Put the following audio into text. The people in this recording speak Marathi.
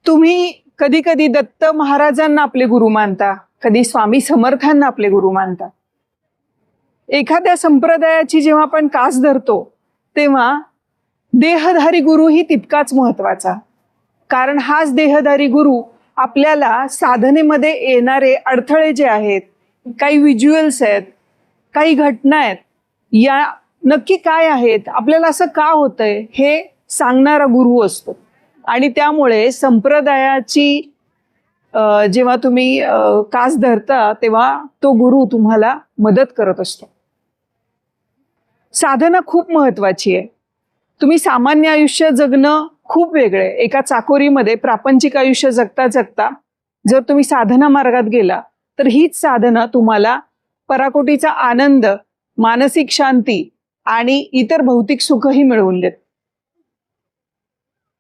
तुम्ही कधी कधी दत्त महाराजांना आपले गुरु मानता, कधी स्वामी समर्थांना आपले गुरु मानता. एखाद्या संप्रदायाची जेव्हा आपण कास धरतो तेव्हा देहधारी गुरु ही तितकाच महत्वाचा. कारण हाच देहधारी गुरु आपल्याला साधनेमध्ये येणारे अडथळे जे आहेत, काही व्हिज्युअल्स आहेत, काही घटना आहेत, या नक्की काय आहेत, आपल्याला असं का होतंय हे सांगणारा गुरु असतो. आणि त्यामुळे संप्रदायाची जेव्हा तुम्ही कास धरता तेव्हा तो गुरु तुम्हाला मदत करत असतो. साधना खूप महत्वाची आहे. तुम्ही सामान्य आयुष्य जगणं खूप वेगळं आहे. एका चाकोरीमध्ये प्रापंचिक आयुष्य जगता जगता जर तुम्ही साधना मार्गात गेला तर हीच साधना तुम्हाला पराकोटीचा आनंद, मानसिक शांती आणि इतर भौतिक सुखही मिळवून देते.